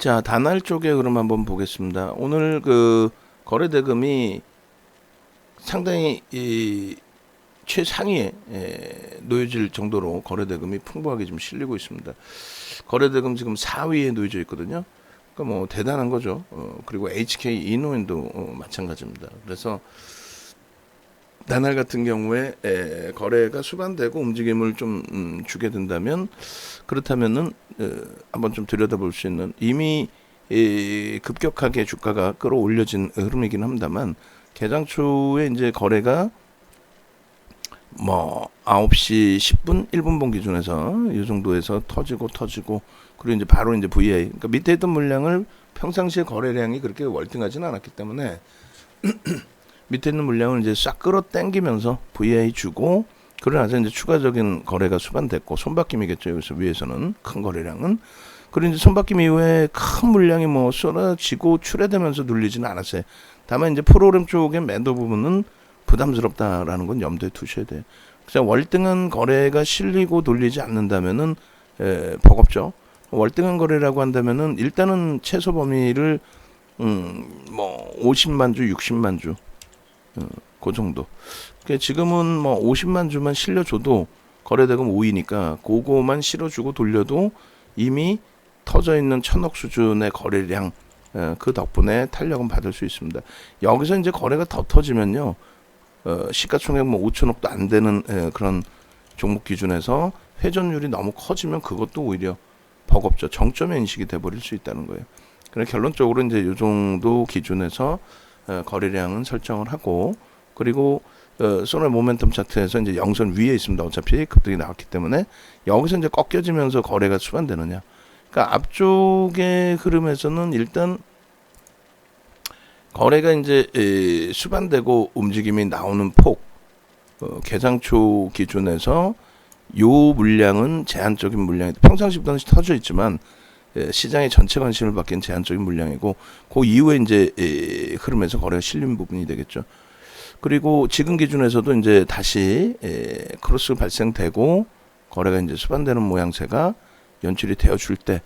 자, 다날 쪽에 그럼 한번 보겠습니다. 오늘 그 거래 대금이 상당히 최상위에 놓여질 정도로 거래 대금이 풍부하게 좀 실리고 있습니다. 거래 대금 지금 4위에 놓여져 있거든요. 그러니까 뭐 대단한 거죠. 그리고 HK 이노엔도 마찬가지입니다. 그래서 다날 같은 경우에 거래가 수반되고 움직임을 좀 주게 된다면, 그렇다면은 한번 좀 들여다볼 수 있는, 이미 급격하게 주가가 끌어올려진 흐름이긴 합니다만, 개장 초에 이제 거래가 뭐 9시 10분 1분봉 기준에서 이 정도에서 터지고 그리고 이제 바로 이제 VI, 그러니까 밑에 있던 물량을 평상시에 거래량이 그렇게 월등하지는 않았기 때문에 밑에 있는 물량을 이제 싹 끌어당기면서 VI 주고, 그러나서 이제 추가적인 거래가 수반됐고, 손바뀜이겠죠. 여기서 위에서는 큰 거래량은. 그리고 이제 손바뀜 이후에 큰 물량이 뭐 쏟아지고 출회되면서 눌리지는 않았어요. 다만 이제 프로그램 쪽의 매도 부분은 부담스럽다라는 건 염두에 두셔야 돼요. 그래서 월등한 거래가 실리고 돌리지 않는다면은 버겁죠. 월등한 거래라고 한다면은 일단은 최소 범위를 뭐 50만 주, 60만 주, 그 정도. 그러니까 지금은 뭐 50만 주만 실려줘도 거래대금 5위니까 그거만 실어주고 돌려도 이미 터져 있는 1000억 수준의 거래량, 그 덕분에 탄력은 받을 수 있습니다. 여기서 이제 거래가 더 터지면요, 시가총액 뭐 5천억도 안 되는 그런 종목 기준에서 회전율이 너무 커지면 그것도 오히려 버겁죠. 정점의 인식이 돼버릴 수 있다는 거예요. 그래서 결론적으로 이제 이 정도 기준에서 거래량은 설정을 하고, 그리고 소날 모멘텀 차트에서 이제 영선 위에 있습니다. 어차피 급등이 나왔기 때문에 여기서 이제 꺾여지면서 거래가 수반되느냐. 그러니까 앞쪽의 흐름에서는 일단 거래가 이제 수반되고 움직임이 나오는 폭, 개장 초 기준에서 요 물량은 제한적인 물량이, 평상시보다는 터져 있지만 시장의 전체 관심을 받기엔 제한적인 물량이고, 그 이후에 이제 흐름에서 거래가 실린 부분이 되겠죠. 그리고 지금 기준에서도 이제 다시 크로스 발생되고 거래가 이제 수반되는 모양새가 연출이 되어줄 때,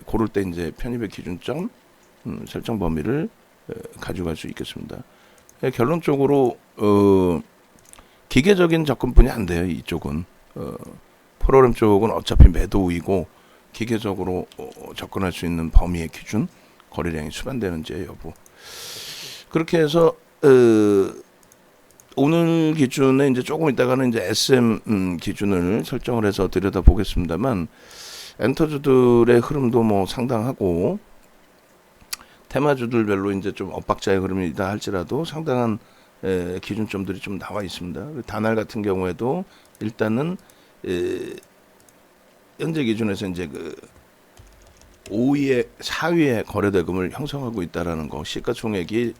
고를 때 이제 편입의 기준점 설정 범위를 가져갈 수 있겠습니다. 결론적으로 기계적인 접근뿐이 안 돼요. 이쪽은 프로그램 쪽은 어차피 매도 우위고, 기계적으로 접근할 수 있는 범위의 기준, 거래량이 수반되는지 여부. 그렇게 해서 오늘 기준에 이제 조금 있다가는 이제 SM 기준을 설정을 해서 들여다 보겠습니다만, 엔터주들의 흐름도 뭐 상당하고, 테마주들별로 이제 좀 엇박자의 흐름이다 할지라도 상당한 기준점들이 좀 나와 있습니다. 다날 같은 경우에도 일단은 현재 기준에서 이제 그 5위에 4위의 거래대금을 형성하고 있다라는 거, 시가총액이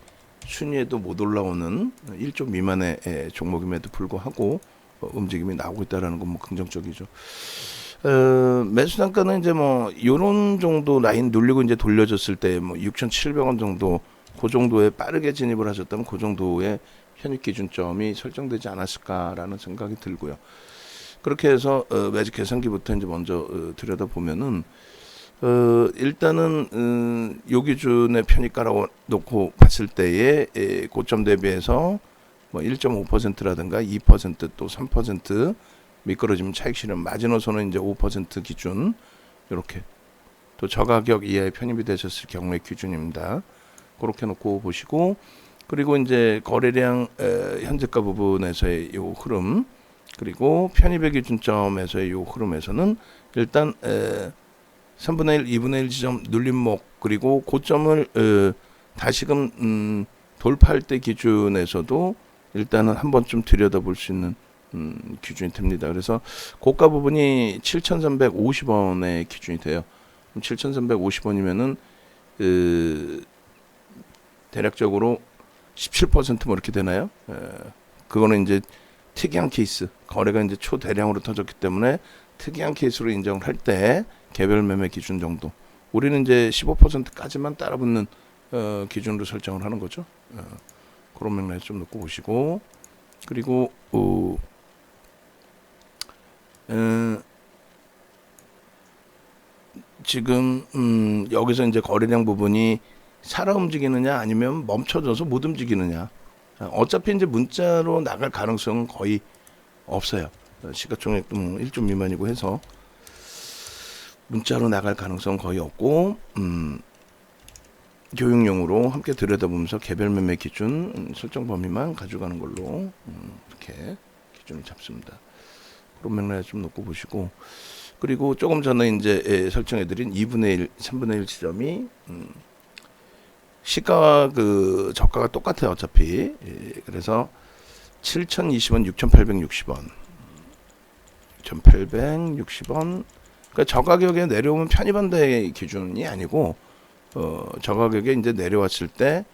순위에도 못 올라오는 1조 미만의 종목임에도 불구하고 움직임이 나오고 있다라는 건 뭐 긍정적이죠. 매수 단가는 이제 뭐 요런 정도 라인 눌리고 이제 돌려졌을 때 뭐 6,700원 정도, 그 정도에 빠르게 진입을 하셨다면 그 정도의 편입 기준점이 설정되지 않았을까라는 생각이 들고요. 그렇게 해서 매직 계산기부터 이제 먼저 들여다 보면은 일단은 요 기준의 편입 깔아놓고 봤을 때의 고점 대비해서 뭐 1.5%라든가 2%또 3% 미끄러지면 차익 실현, 마지노선은 이제 5% 기준, 이렇게 또 저가격 이하의 편입이 되셨을 경우의 기준입니다. 그렇게 놓고 보시고, 그리고 이제 거래량 현재가 부분에서의 요 흐름, 그리고 편입의 기준점에서의 요 흐름에서는 일단 3분의 1, 2분의 1 지점 눌림목, 그리고 고점을 다시금 돌파할 때 기준에서도 일단은 한 번쯤 들여다볼 수 있는 기준이 됩니다. 그래서 고가 부분이 7,350원의 기준이 돼요. 7,350원이면은 대략적으로 17%뭐 이렇게 되나요? 그거는 이제 특이한 케이스, 거래가 이제 초대량으로 터졌기 때문에 특이한 케이스로 인정을 할 때 개별 매매 기준 정도, 우리는 이제 15%까지만 따라붙는 기준으로 설정을 하는 거죠. 그런 맥락에 좀 놓고 보시고, 그리고 지금 여기서 이제 거래량 부분이 살아 움직이느냐 아니면 멈춰져서 못 움직이느냐. 어차피 이제 문자로 나갈 가능성은 거의 없어요. 시가총액 1조 미만이고 해서 문자로 나갈 가능성은 거의 없고 교육용으로 함께 들여다보면서 개별 매매 기준 설정 범위만 가져가는 걸로 이렇게 기준을 잡습니다. 그런 맥락에 좀 놓고 보시고, 그리고 조금 전에 이제 설정해드린 2분의 1, 3분의 1 지점이 시가와 그 저가가 똑같아요 어차피. 그래서 7,020원, 6,860원, 6,860원. 그러니까 저가격에 내려오면 편입한다의 기준이 아니고 저가격에 이제 내려왔을 때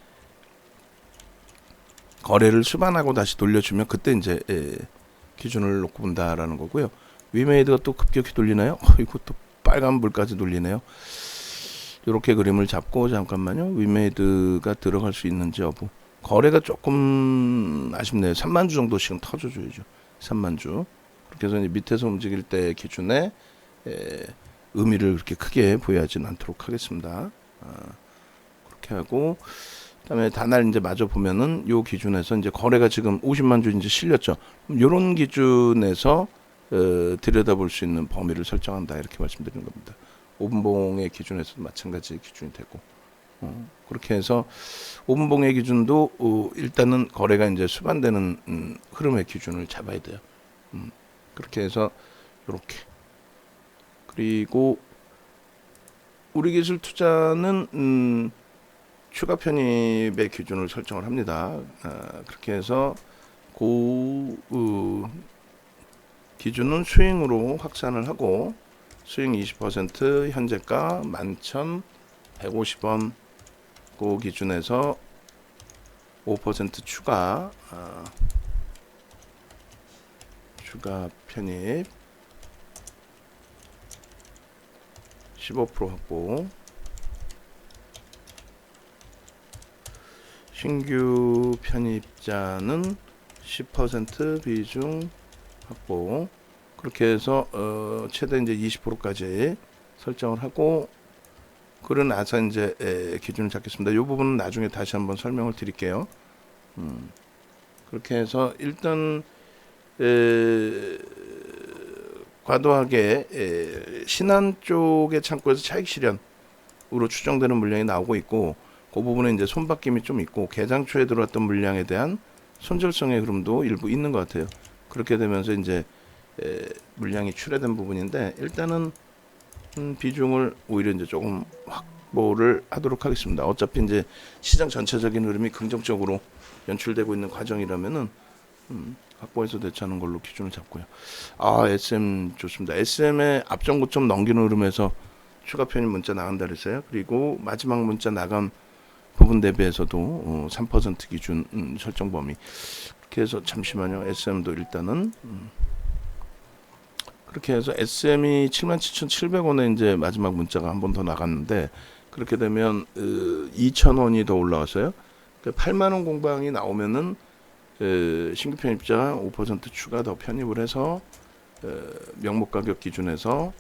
거래를 수반하고 다시 돌려주면 그때 이제 기준을 놓고 본다라는 거고요. 위메이드가 또 급격히 돌리나요? 이것도 빨간불까지 돌리네요. 이렇게 그림을 잡고 잠깐만요. 위메이드가 들어갈 수 있는지 여부. 거래가 조금 아쉽네요. 3만 주 정도씩은 터져줘야죠. 3만 주. 그렇게 해서 이제 밑에서 움직일 때 기준에 의미를 그렇게 크게 부여하지는 않도록 하겠습니다. 그렇게 하고, 그다음에 단알 이제 마저 보면은 요 기준에서 이제 거래가 지금 50만 주 이제 실렸죠. 요런 기준에서 들여다볼 수 있는 범위를 설정한다 이렇게 말씀드리는 겁니다. 5분봉의 기준에서도 마찬가지 기준이 되고, 그렇게 해서 5분봉의 기준도 일단은 거래가 이제 수반되는 흐름의 기준을 잡아야 돼요. 그렇게 해서 요렇게. 그리고 우리 기술 투자는 추가 편입의 기준을 설정을 합니다. 그렇게 해서 기준은 스윙으로 확산을 하고, 스윙 20%, 현재가 11,150원 그 기준에서 5% 추가 편입 15% 확보, 신규 편입자는 10% 비중 확보. 그렇게 해서 최대 이제 20%까지 설정을 하고, 그러나서 이제 기준을 잡겠습니다. 이 부분은 나중에 다시 한번 설명을 드릴게요. 그렇게 해서 일단 과도하게 신한 쪽의 창고에서 차익 실현으로 추정되는 물량이 나오고 있고, 그 부분에 이제 손바뀜이 좀 있고, 개장 초에 들어왔던 물량에 대한 손절성의 흐름도 일부 있는 것 같아요. 그렇게 되면서 이제 물량이 출회된 부분인데, 일단은 비중을 오히려 이제 조금 확보를 하도록 하겠습니다. 어차피 이제 시장 전체적인 흐름이 긍정적으로 연출되고 있는 과정이라면은 확보해서 대처하는 걸로 기준을 잡고요. SM 좋습니다. SM의 앞전 고점 넘기는 흐름에서 추가 편입 문자 나간다 그랬어요. 그리고 마지막 문자 나간 부분 대비해서도 3% 기준 설정 범위. 그렇게 해서 잠시만요. SM도 일단은 그렇게 해서 SM이 77,700원에 이제 마지막 문자가 한 번 더 나갔는데, 그렇게 되면 2,000원이 더 올라왔어요. 그러니까 8만 원 공방이 나오면은 신규 편입자 5% 추가 더 편입을 해서 명목 가격 기준에서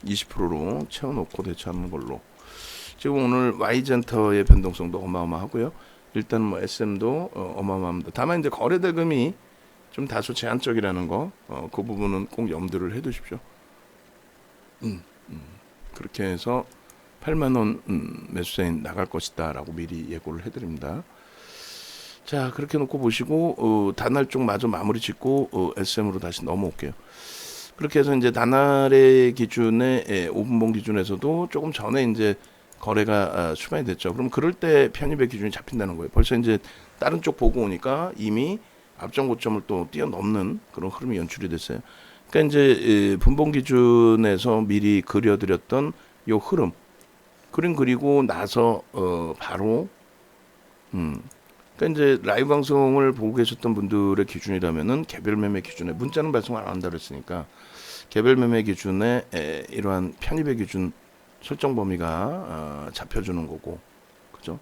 20%로 채워놓고 대처하는 걸로. 지금 오늘 Y젠터의 변동성도 어마어마하고요. 일단 뭐 SM도 어마어마합니다. 다만 이제 거래 대금이 좀 다소 제한적이라는 거, 그 부분은 꼭 염두를 해두십시오. 그렇게 해서 8만 원 매수세인 나갈 것이다라고 미리 예고를 해드립니다. 자, 그렇게 놓고 보시고 단알 쪽 마저 마무리 짓고 SM으로 다시 넘어올게요. 그렇게 해서 이제 단알의 기준에 5분봉 기준에서도 조금 전에 이제 거래가 수반이 됐죠. 그럼 그럴 때 편입의 기준이 잡힌다는 거예요. 벌써 이제 다른 쪽 보고 오니까 이미 앞전 고점을 또 뛰어넘는 그런 흐름이 연출이 됐어요. 그러니까 이제 분봉 기준에서 미리 그려드렸던 요 흐름, 그림 그리고 나서 바로 그러니까 이제 라이브 방송을 보고 계셨던 분들의 기준이라면은 개별 매매 기준에 문자는 발송을 안 한다 그랬으니까 개별 매매 기준에 이러한 편입의 기준 설정 범위가 잡혀주는 거고, 그죠?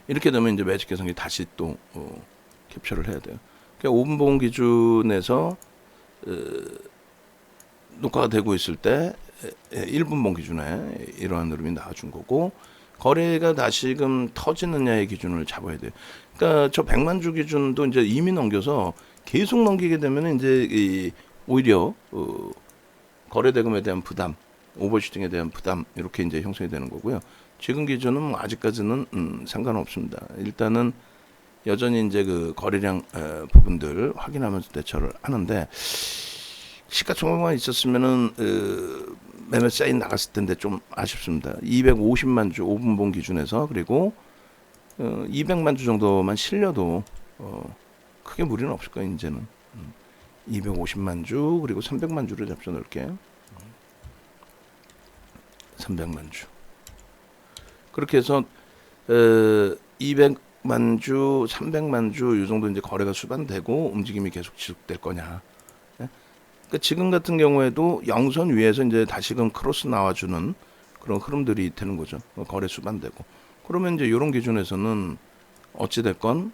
이렇게 되면 이제 매직 개성이 다시 또 캡처를 해야 돼요. 그러니까 5분봉 기준에서 녹화가 되고 있을 때 1분봉 기준에 이러한 흐름이 나와준 거고, 거래가 다시금 터지느냐의 기준을 잡아야 돼요. 그러니까 저 100만 주 기준도 이제 이미 넘겨서 계속 넘기게 되면 이제 오히려 거래 대금에 대한 부담, 오버슈팅에 대한 부담 이렇게 이제 형성이 되는 거고요. 지금 기준은 뭐 아직까지는 상관없습니다. 일단은 여전히 이제 그 거래량 부분들 확인하면서 대처를 하는데, 시가총액만 있었으면은 매매 사인 나갔을 텐데 좀 아쉽습니다. 250만 주 5분봉 기준에서, 그리고 200만 주 정도만 실려도 크게 무리는 없을 거예요. 이제는 250만 주 그리고 300만 주를 잡혀 놓을게요. 300만 주. 그렇게 해서 200만 주, 300만 주 이 정도 이제 거래가 수반되고 움직임이 계속 지속될 거냐. 그러니까 지금 같은 경우에도 영선 위에서 이제 다시금 크로스 나와주는 그런 흐름들이 되는 거죠. 거래 수반되고. 그러면 이제 이런 기준에서는 어찌됐건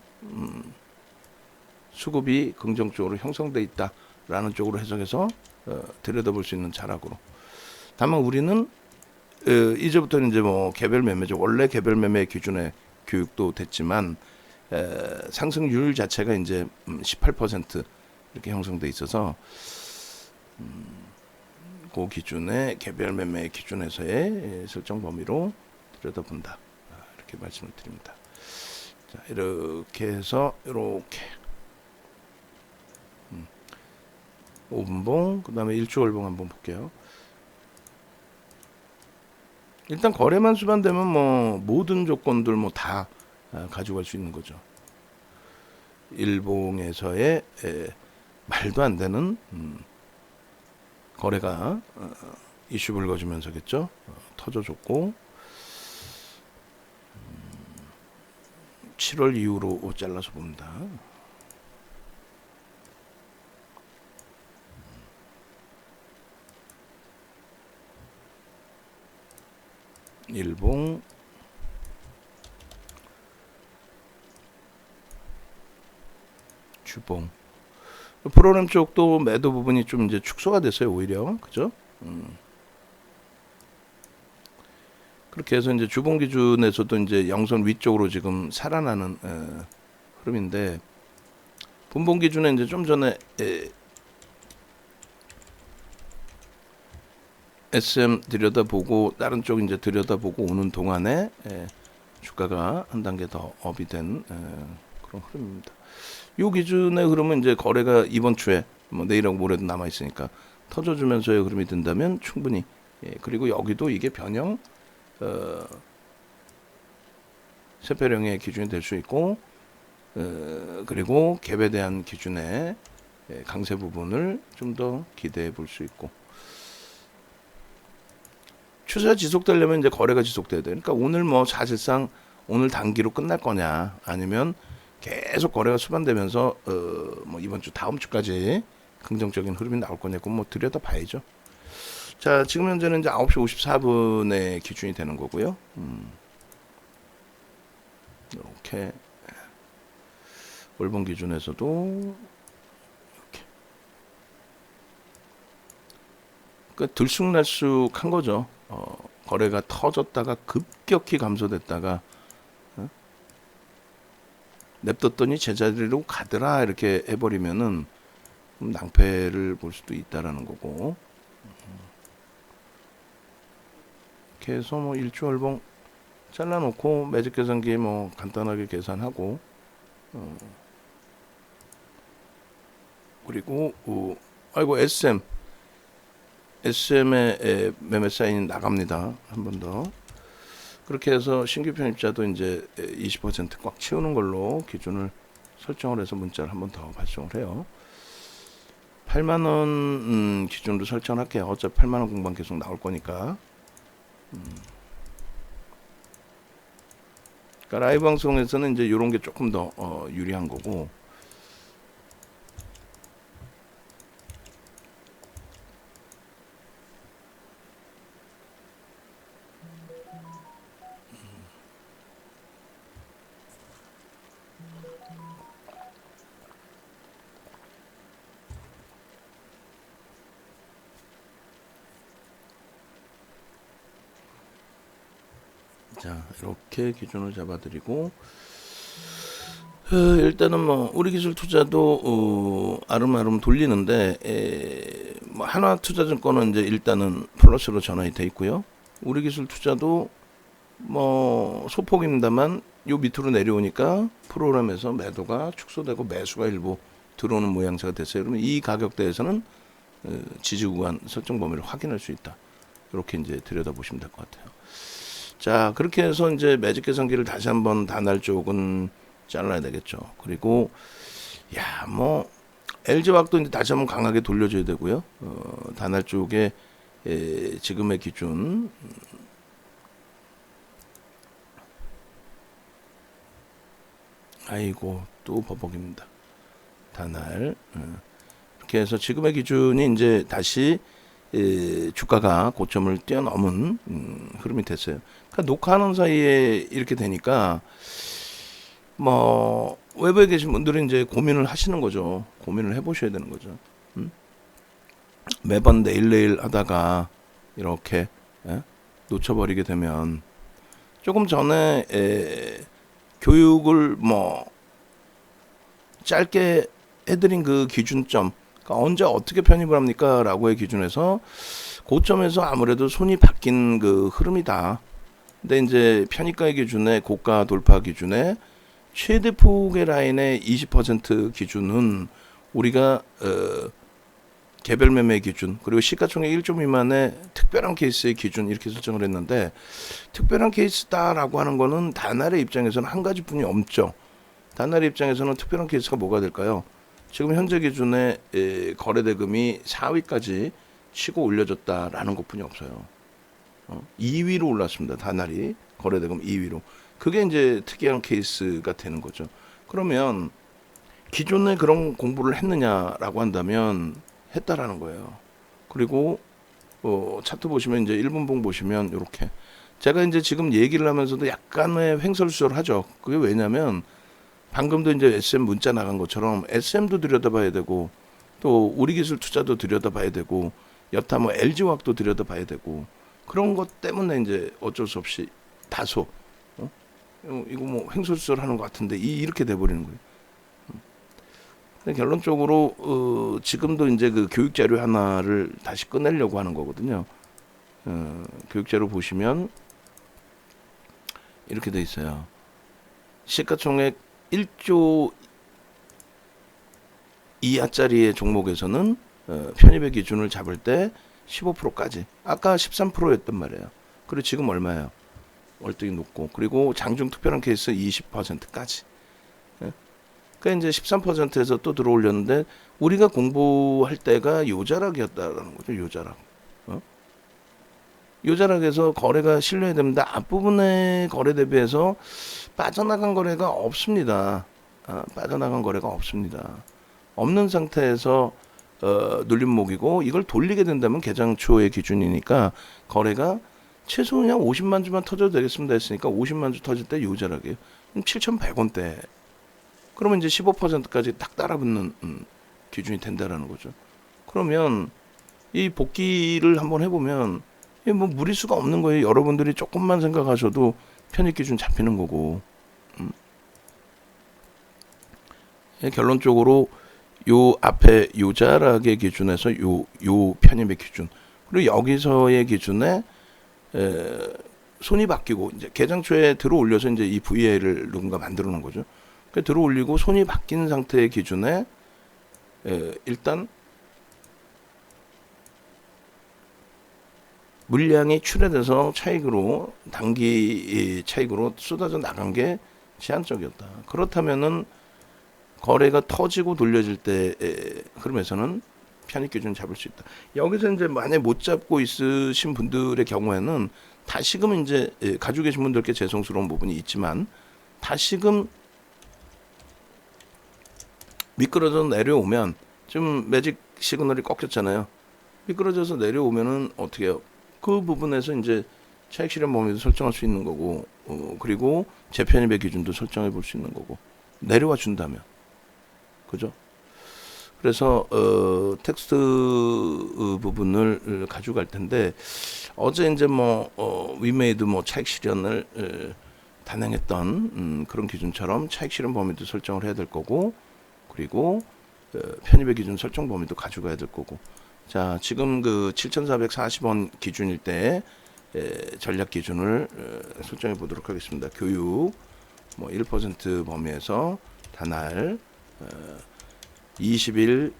수급이 긍정적으로 형성돼 있다라는 쪽으로 해석해서 들여다볼 수 있는 자락으로. 다만 우리는 이제부터는 이제 뭐 개별 매매죠. 원래 개별 매매 기준에 교육도 됐지만 상승률 자체가 이제 18% 이렇게 형성돼 있어서 그 기준의 개별 매매 기준에서의 설정 범위로 들여다본다. 이렇게 말씀을 드립니다. 자, 이렇게 해서 이렇게 5분봉, 그 다음에 1주월봉 한번 볼게요. 일단 거래만 수반되면 뭐 모든 조건들 뭐 다 가져갈 수 있는 거죠. 일봉에서의 말도 안 되는 거래가 이슈 불거지면서겠죠. 터져줬고 7월 이후로 잘라서 봅니다. 일봉 주봉 프로그램 쪽도 매도 부분이 좀 이제 축소가 됐어요. 오히려 그죠? 그렇게 해서 이제 주봉 기준에서도 이제 영선 위쪽으로 지금 살아나는 흐름인데, 분봉 기준에 이제 좀 전에 SM 들여다보고 다른 쪽 이제 들여다보고 오는 동안에 주가가 한 단계 더 업이 된 그런 흐름입니다. 이 기준의 흐름은 이제 거래가 이번 주에 뭐 내일하고 모레도 남아 있으니까 터져주면서의 흐름이 된다면 충분히 그리고 여기도 이게 변형 세폐령의 기준이 될 수 있고 그리고 갭에 대한 기준의 강세 부분을 좀 더 기대해 볼 수 있고, 추세가 지속되려면 이제 거래가 지속돼야 돼요. 그러니까 오늘 뭐 사실상 오늘 단기로 끝날 거냐, 아니면 계속 거래가 수반되면서 뭐 이번 주 다음 주까지 긍정적인 흐름이 나올 거냐고 뭐 들여다 봐야죠. 자, 지금 현재는 이제 9시 54분의 기준이 되는 거고요. 이렇게 월봉 기준에서도 이렇게 그 들쑥날쑥한 거죠. 거래가 터졌다가 급격히 감소됐다가 냅뒀더니 제자리로 가더라 이렇게 해버리면은 낭패를 볼 수도 있다라는 거고, 이렇게 해서 뭐 일주월봉 잘라놓고 매직 계산기 뭐 간단하게 계산하고 그리고 아이고 SM의 매매 사인 나갑니다. 한 번 더. 그렇게 해서 신규 편입자도 이제 20% 꽉 채우는 걸로 기준을 설정을 해서 문자를 한 번 더 발송을 해요. 8만 원 기준으로 설정할게요. 어차피 8만 원 공방 계속 나올 거니까. 그러니까 라이브 방송에서는 이제 이런 게 조금 더 유리한 거고. 자, 이렇게 기준을 잡아드리고 일단은 뭐 우리 기술 투자도 아름아름 돌리는데 뭐 하나투자증권은 이제 일단은 플러스로 전환이 돼 있고요. 우리 기술 투자도 뭐 소폭입니다만 요 밑으로 내려오니까 프로그램에서 매도가 축소되고 매수가 일부 들어오는 모양새가 됐어요. 그러면 이 가격대에서는 지지 구간 설정 범위를 확인할 수 있다. 이렇게 이제 들여다보시면 될 것 같아요. 자, 그렇게 해서 이제 매직 계산기를 다시 한번 단할 쪽은 잘라야 되겠죠. 그리고 뭐 LG화학도 이제 다시 한번 강하게 돌려줘야 되고요. 단할 쪽에 지금의 기준 아이고 또 버벅입니다. 단할 이렇게 해서 지금의 기준이 이제 다시 주가가 고점을 뛰어넘은 흐름이 됐어요. 그러니까 녹화하는 사이에 이렇게 되니까 뭐 외부에 계신 분들은 이제 고민을 하시는 거죠. 고민을 해보셔야 되는 거죠. 매번 내일 하다가 이렇게 놓쳐버리게 되면 조금 전에 교육을 뭐 짧게 해드린 그 기준점, 그러니까 언제 어떻게 편입을 합니까? 라고의 기준에서 고점에서 아무래도 손이 바뀐 그 흐름이다. 근데 이제 편입가의 기준에 고가 돌파 기준에 최대 폭의 라인의 20% 기준은 우리가 개별 매매 기준 그리고 시가총액 1조 미만의 특별한 케이스의 기준 이렇게 설정을 했는데 특별한 케이스다라고 하는 거는 단할의 입장에서는 한 가지뿐이 없죠. 단할의 입장에서는 특별한 케이스가 뭐가 될까요? 지금 현재 기준에 거래대금이 4위까지 치고 올려졌다라는 것뿐이 없어요. 2위로 올랐습니다. 단할이 거래대금 2위로. 그게 이제 특이한 케이스가 되는 거죠. 그러면 기존에 그런 공부를 했느냐라고 한다면 했다라는 거예요. 그리고 차트 보시면 이제 1분봉 보시면 이렇게 제가 이제 지금 얘기를 하면서도 약간의 횡설수설 하죠. 그게 왜냐면 방금도 이제 SM 문자 나간 것처럼 SM도 들여다봐야 되고 또 우리 기술 투자도 들여다봐야 되고 여타 뭐 LG화학도 들여다봐야 되고 그런 것 때문에 이제 어쩔 수 없이 다소 이거 뭐 횡설수설 하는 것 같은데 이렇게 돼버리는 거예요. 근데 결론적으로 지금도 이제 그 교육 자료 하나를 다시 꺼내려고 하는 거거든요. 교육 자료 보시면 이렇게 돼 있어요. 시가총액 1조 이하짜리의 종목에서는 편입의 기준을 잡을 때 15%까지. 아까 13%였단 말이에요. 그리고 지금 얼마예요? 월등히 높고 그리고 장중 특별한 케이스 20%까지. 그러니까 이제 13%에서 또 들어올렸는데 우리가 공부할 때가 요자락이었다라는 거죠. 요자락. 요자락에서 거래가 실려야 됩니다. 앞부분의 거래 대비해서 빠져나간 거래가 없습니다. 빠져나간 거래가 없습니다. 없는 상태에서 눌림목이고 이걸 돌리게 된다면 개장 초의 기준이니까 거래가 최소 그냥 50만 주만 터져도 되겠습니다 했으니까 50만 주 터질 때 요자락이에요. 7,100원대. 그러면 이제 15%까지 딱 따라붙는 기준이 된다라는 거죠. 그러면 이 복귀를 한번 해보면 뭐 무리수가 없는 거예요. 여러분들이 조금만 생각하셔도 편입 기준 잡히는 거고. 결론적으로 요 앞에 요자락의 기준에서 요 편입의 기준 그리고 여기서의 기준에 손이 바뀌고 이제 개장 초에 들어 올려서 이제 이 VA를 누군가 만들어 놓은 거죠. 들어 올리고 손이 바뀐 상태의 기준에 일단 물량이 출해돼서 차익으로 단기 차익으로 쏟아져 나간 게 제한적이었다. 그렇다면은 거래가 터지고 돌려질 때 흐름에서는 편입 기준 잡을 수 있다. 여기서 이제 만약 못 잡고 있으신 분들의 경우에는 다시금 이제 가지고 계신 분들께 죄송스러운 부분이 있지만 다시금 미끄러져 내려오면 지금 매직 시그널이 꺾였잖아요. 미끄러져서 내려오면은 어떻게 해요? 그 부분에서 이제 차익 실현 범위도 설정할 수 있는 거고 그리고 재편입의 기준도 설정해 볼 수 있는 거고 내려와 준다면 그죠? 그래서 텍스트 부분을 가져갈 텐데 어제 이제 뭐 위메이드 뭐 차익 실현을 단행했던 그런 기준처럼 차익 실현 범위도 설정을 해야 될 거고, 그리고 편입의 기준 설정 범위도 가져가야 될 거고. 자, 지금 그 7,440원 기준일 때 전략 기준을 설정해 보도록 하겠습니다. 교육 뭐 1% 범위에서 단할 20일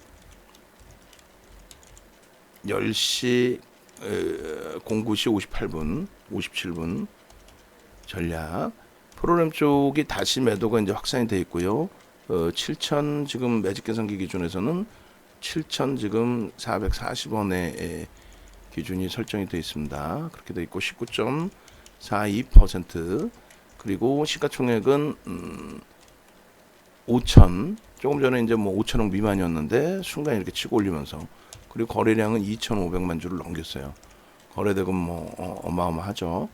10시 09시 58분 57분 전략 프로그램 쪽이 다시 매도가 이제 확산이 되어 있고요. 7,000 지금 매직 계산기 기준에서는 7,000 지금 440원의 기준이 설정이 되어 있습니다. 그렇게 되어 있고 19.42% 그리고 시가총액은 5천 조금 전에 이제 뭐 5천억 미만이었는데 순간 이렇게 치고 올리면서, 그리고 거래량은 2,500만 주를 넘겼어요. 거래대금 뭐 어마어마하죠.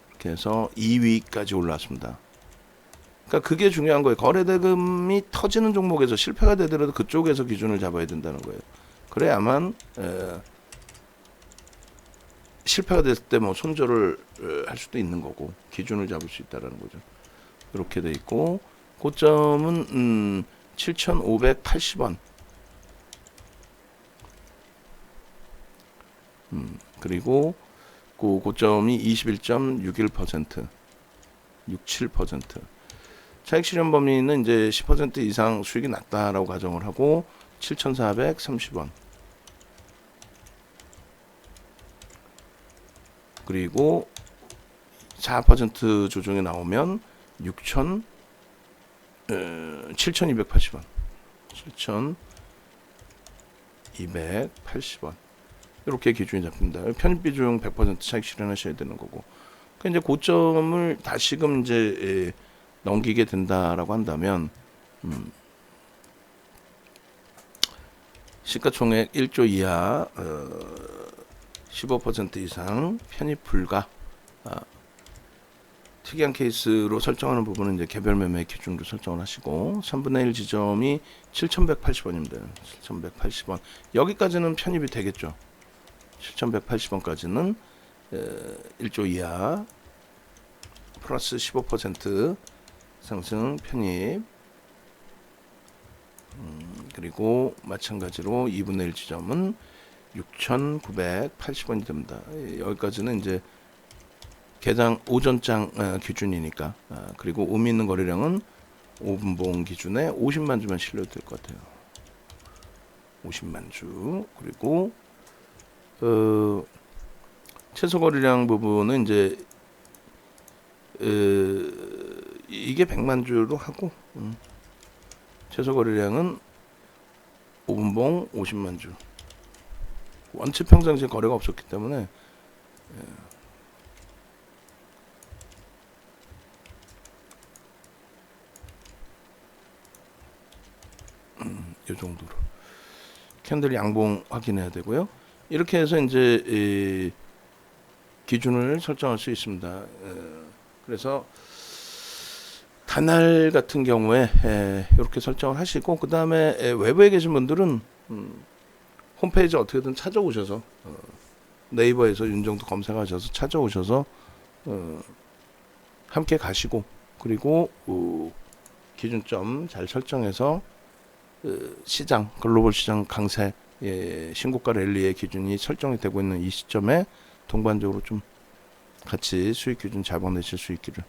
이렇게 해서 2위까지 올라왔습니다. 그러니까 그게 중요한 거예요. 거래대금이 터지는 종목에서 실패가 되더라도 그쪽에서 기준을 잡아야 된다는 거예요. 그래야만 실패가 됐을 때 뭐 손절을 할 수도 있는 거고 기준을 잡을 수 있다는 거죠. 이렇게 돼 있고 고점은 7,580원. 그리고 그 고점이 21.61%, 67%. 차익 실현 범위는 이제 10% 이상 수익이 났다라고 가정을 하고 7,430원. 그리고 4% 조정이 나오면 7,280원. 7,280원. 이렇게 기준이 잡힙니다. 편입 비중 100% 차익 실현하셔야 되는 거고. 그러니까 이제 고점을 다시금 이제 넘기게 된다라고 한다면 시가총액 1조 이하 15% 이상 편입 불가. 특이한 케이스로 설정하는 부분은 이제 개별 매매 기준으로 설정을 하시고 3분의 1 지점이 7,180원입니다. 7,180원. 여기까지는 편입이 되겠죠. 7,180원까지는 1조 이하 플러스 15% 상승 편입. 그리고 마찬가지로 2분의 1 지점은 6,980원이 됩니다. 여기까지는 이제 개당 오전장 기준이니까. 그리고 의미 있는 거래량은 5분봉 기준에 50만 주만 실려도 될 것 같아요. 50만 주. 그리고 최소 거래량 부분은 이제 이게 100만 주로 하고 최소 거래량은 5분봉 50만 주. 원체 평상시에 거래가 없었기 때문에 이 정도로 캔들 양봉 확인해야 되고요. 이렇게 해서 이제 기준을 설정할 수 있습니다. 그래서 단할 같은 경우에 이렇게 설정을 하시고, 그 다음에 외부에 계신 분들은 홈페이지 어떻게든 찾아오셔서 네이버에서 윤정도 검색하셔서 찾아오셔서 함께 가시고, 그리고 기준점 잘 설정해서 시장 글로벌 시장 강세 신고가 랠리의 기준이 설정이 되고 있는 이 시점에 동반적으로 좀 같이 수익 기준 잡아내실 수 있기를